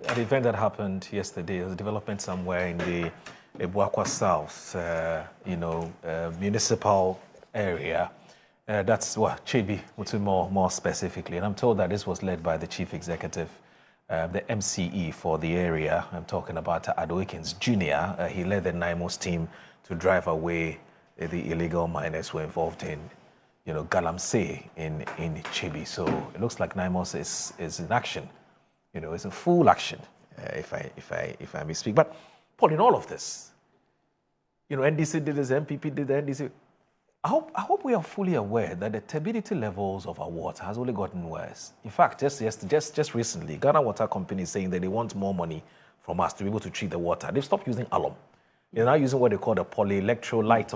an event that happened yesterday. There's a development somewhere in the Ablakwa South, municipal area. That's Chibi, more specifically. And I'm told that this was led by the chief executive, the MCE for the area. I'm talking about Adom-Otchere Jr. He led the NIMO's team to drive away the illegal miners who were involved in, Galamsey in Chibi. So it looks like NIMOS is in action. It's a full action, if I may speak. But Paul, in all of this, NDC did this, MPP did the NDC. I hope we are fully aware that the turbidity levels of our water has only gotten worse. In fact, just recently, Ghana Water Company is saying that they want more money from us to be able to treat the water. They've stopped using alum. They're now using what they call the polyelectrolyte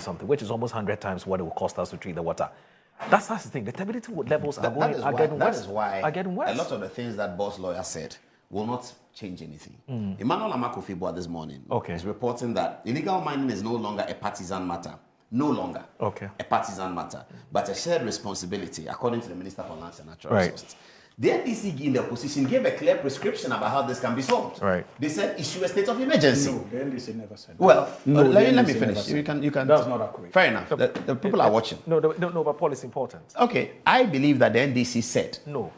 something, which is almost 100 times what it will cost us to treat the water. That's the thing. The turbidity levels are getting worse. That is why a lot of the things that boss lawyer said will not change anything. Emmanuel Amakofibua this morning is reporting that illegal mining is no longer a partisan matter. No longer a partisan matter, but a shared responsibility, according to the Minister for Lands and Natural Resources. The NDC in the opposition gave a clear prescription about how this can be solved. They said issue a state of emergency. No, the NDC never said that. Well, let me finish. You can. That's not accurate. Fair enough. The people are watching. No, but Paul, is important. Okay, I believe that the NDC said no.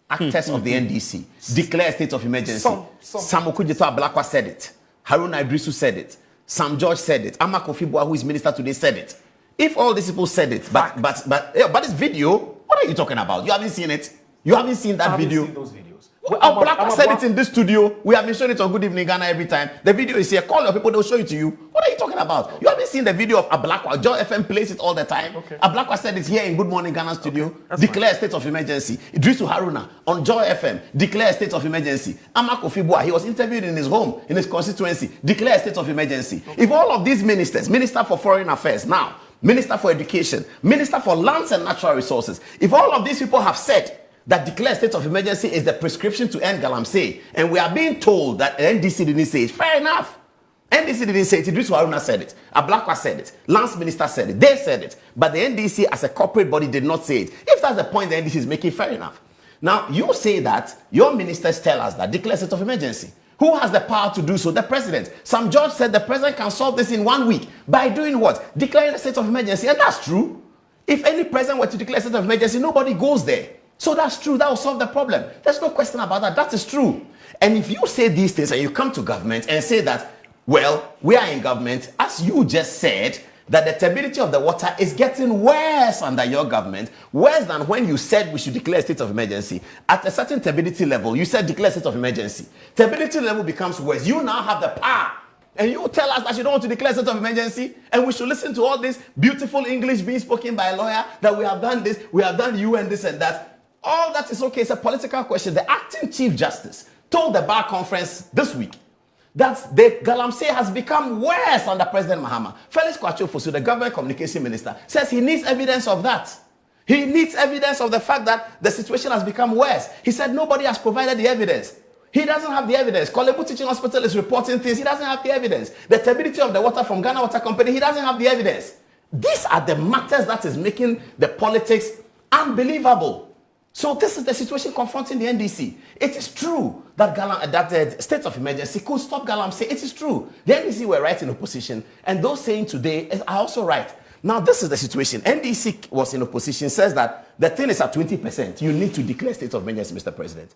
Actors of the NDC declare a state of emergency. Sam Okudzeto Ablakwa said it. Haruna Idrisu said it. Sam George said it. Amakofibua, who is minister today, said it. If all these people said it, but this video, what are you talking about? You haven't seen it. You haven't seen that video. Seen those videos. Ablakwa said it in this studio. We have been showing it on Good Evening Ghana every time. The video is here. Call your people, they'll show it to you. What are you talking about? You haven't seen the video of Ablakwa. Joy FM plays it all the time. Ablakwa said it here in Good Morning Ghana studio. Declare a state of emergency. Idrisu Haruna on Joy FM. Declare a state of emergency. Amakofibua, he was interviewed in his home, in his constituency. Declare a state of emergency. If all of these ministers, Minister for Foreign Affairs now, Minister for Education, Minister for Lands and Natural Resources, if all of these people have said that declare state of emergency is the prescription to end Galamsey, and we are being told that NDC didn't say it, fair enough. NDC didn't say it. Idrisu Haruna said it. Ablakwa said it. Lance Minister said it. They said it. But the NDC as a corporate body did not say it. If that's the point the NDC is making, fair enough. Now, you say that your ministers tell us that declare state of emergency. Who has the power to do so? The president. Sam George said the president can solve this in 1 week. By doing what? Declaring a state of emergency. And that's true. If any president were to declare a state of emergency, nobody goes there. So that's true. That will solve the problem. There's no question about that. That is true. And if you say these things and you come to government and say that, well, we are in government, as you just said, that the turbidity of the water is getting worse under your government, worse than when you said we should declare a state of emergency. At a certain turbidity level, you said declare a state of emergency. Turbidity level becomes worse. You now have the power. And you tell us that you don't want to declare a state of emergency, and we should listen to all this beautiful English being spoken by a lawyer, that we have done this, we have done you and this and that. All that is okay. It's a political question. The acting Chief Justice told the Bar Conference this week that the Galamsey has become worse under President Mahama. Felix Kwakye-Ofosu, the government communication minister, says he needs evidence of that. He needs evidence of the fact that the situation has become worse. He said nobody has provided the evidence. He doesn't have the evidence. Kolebu Teaching Hospital is reporting things. He doesn't have the evidence. The turbidity of the water from Ghana Water Company, he doesn't have the evidence. These are the matters that is making the politics unbelievable. So this is the situation confronting the NDC. It is true that the state of emergency could stop Galamsey. It is true. The NDC were right in opposition, and those saying today are also right. Now, this is the situation. NDC was in opposition, says that the thing is at 20%. You need to declare state of emergency, Mr. President.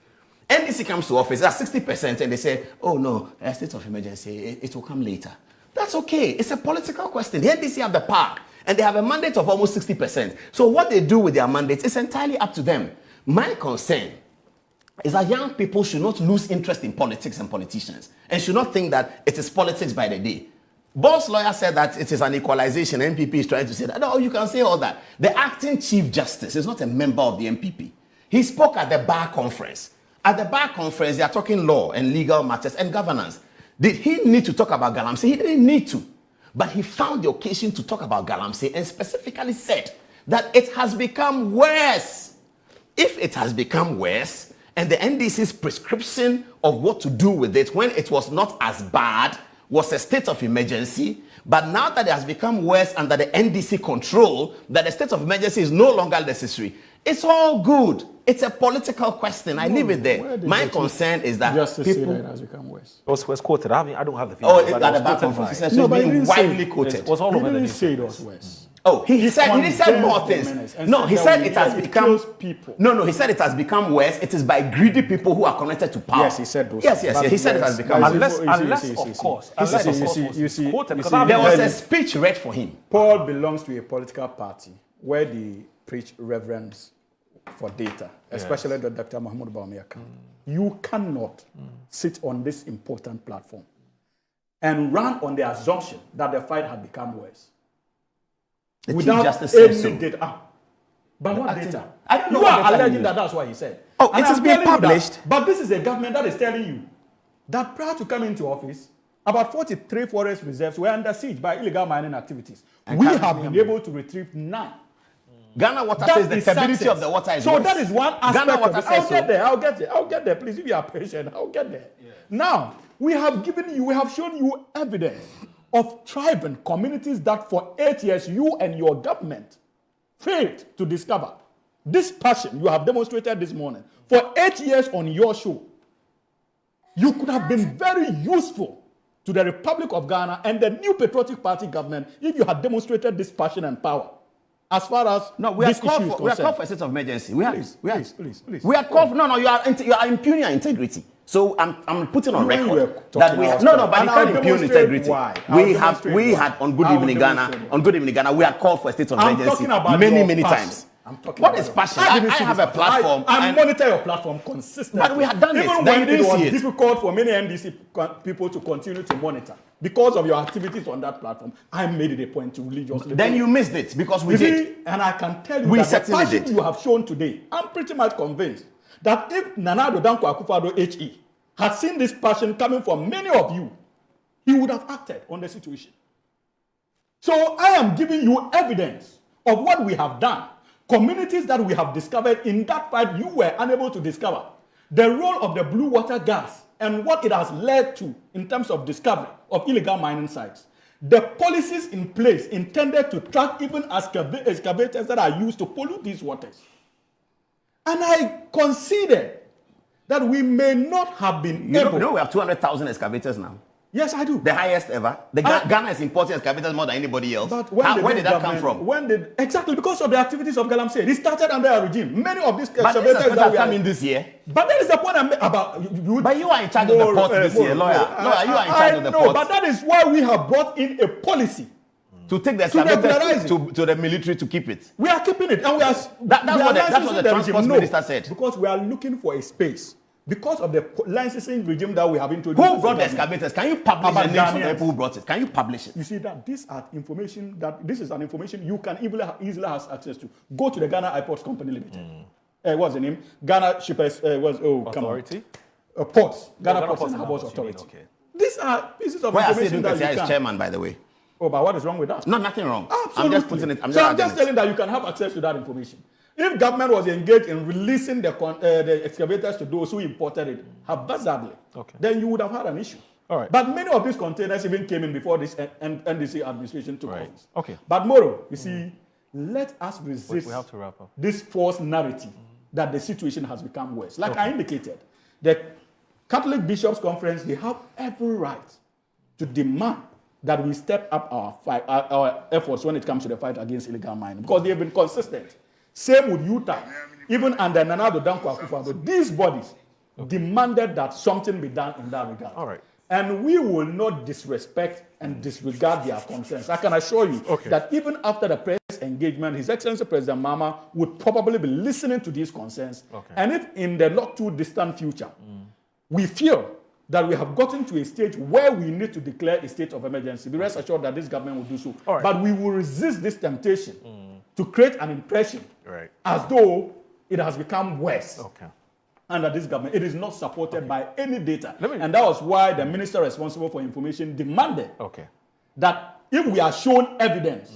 NDC comes to office at 60%, and they say, oh no, a state of emergency, it will come later. That's okay. It's a political question. The NDC have the power, and they have a mandate of almost 60%. So what they do with their mandate is entirely up to them. My concern is that young people should not lose interest in politics and politicians, and should not think that it is politics by the day. Boss lawyer said that it is an equalization. NPP is trying to say that. No, you can say all that. The acting Chief Justice is not a member of the NPP. He spoke at the Bar Conference. At the Bar Conference, they are talking law and legal matters and governance. Did he need to talk about Galamsey? He didn't need to. But he found the occasion to talk about Galamsey and specifically said that it has become worse. If it has become worse, and the NDC's prescription of what to do with it when it was not as bad was a state of emergency, but now that it has become worse under the NDC control, that the state of emergency is no longer necessary, it's all good. It's a political question. I leave it there. My concern is that just to people... say that it has become worse. It was quoted. I don't have the Oh, video. at the back conference. He said, so but it's he being didn't say- widely quoted. It was all He over the didn't say it newspapers. was worse. Oh, he said more things. No, he said it has become people. No, he said it has become worse. It is by greedy people who are connected to power. Yes, he said those. Yes. He said it has become Unless, You of course, you see, quoted, because There was Really? a speech read for him. Paul belongs to a political party where they preach reverence for data, especially the Dr. Mahmoud Bawumia camp. You cannot sit on this important platform and run on the assumption that the fight had become worse. The Chief Without Justice said so. any data. But what data? I don't know You what are data he alleging used. that that's what he said. Oh, And it has I'm been telling you that- published. But this is a government that is telling you that prior to coming into office, about 43 forest reserves were under siege by illegal mining activities. And We currently have been able to retrieve 9. Ghana Water That says the is stability success. of the water is so worse. that is one aspect Ghana of Water it. says I'll so. get there. I'll get there. Please, if you are patient, I'll get there. Yes. Now, we have shown you evidence of tribal communities that for 8 years you and your government failed to discover. This passion you have demonstrated this morning for 8 years on your show. You could have been very useful to the Republic of Ghana and the new Patriotic Party government if you had demonstrated this passion and power. As far as No, we are this issue is called concerned. for a state of emergency. We are called for, no, you are impugning our integrity. So I'm putting on When you were record talking, that we I was but you talking. And can't I'll impugn demonstrate integrity. why. We had on Good Evening Ghana, we had called for a state of I'm emergency talking about many your passion. times. I'm talking What about is your passion? didn't I see have this a platform. I and- monitor your platform consistently. But we had done it. Even Then when you it didn't was see it. difficult for many NDC people to continue to monitor because of your activities on that platform, I made it a point to religiously. Then you missed it because we You did. see, and I can tell you We that the certainly passion did. you have shown today, I'm pretty much convinced that if Nana Addo Dankwa Akufo-Addo HE had seen this passion coming from many of you, he would have acted on the situation. So I am giving you evidence of what we have done. Communities that we have discovered in that fight you were unable to discover. The role of the blue water gas and what it has led to in terms of discovery of illegal mining sites. The policies in place intended to track even excavators that are used to pollute these waters. And I consider that we may not have been able. You know we have 200,000 excavators now. Yes, I do. The highest ever. Ghana is importing excavators more than anybody else. But where did that come from? Exactly because of the activities of Galamsey. It started under a regime. Many of these But this excavators excavators that we come are in this year. But that is the point I'm about. But you are in charge of the port this year, lawyer. Lawyer, you are in charge of the port. But that is why we have brought in a policy To take the regularize excavators to the military to keep it. We are keeping it, and we are. That's what the transport minister said. Because we are looking for a space. Because of the licensing regime that we have introduced. Who brought the excavators? Can you publish the names of the people who brought it? Can you publish it? You see that this is an information you can easily have access to. Go to the Ghana Airports Company Limited. What's the name? Ghana Shippers Authority? Ports. Ghana Ghana Ports and Harbours Ports, you mean, Authority. okay. These are pieces of Why I say information that you is can. chairman, by the way. Oh, but what is wrong with that? No, nothing wrong. Absolutely. I'm just putting it. I'm just telling that you can have access to that information. If government was engaged in releasing the excavators to those who imported it haphazardly, then you would have had an issue. All right. But many of these containers even came in before this NDC administration took office. Okay. But Moro, you see, let us resist we have to wrap up. this false narrative that the situation has become worse. Like I indicated, the Catholic Bishops' Conference, they have every right to demand that we step up our efforts when it comes to the fight against illegal mining, because they have been consistent. Same with Utah. Even under Nana Addo Dankwa Akufo-Addo, these bodies demanded that something be done in that regard. All right. And we will not disrespect and disregard their concerns. I can assure you that even after the press engagement, His Excellency President Mahama would probably be listening to these concerns. And if in the not too distant future, we feel that we have gotten to a stage where we need to declare a state of emergency, be rest assured that this government will do so. But we will resist this temptation to create an impression as though it has become worse under this government. It is not supported by any data. And that was why the minister responsible for information demanded that if we are shown evidence,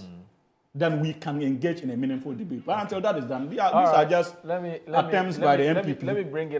then we can engage in a meaningful debate. But until that is done, these are just attempts by the MPP. Let me bring it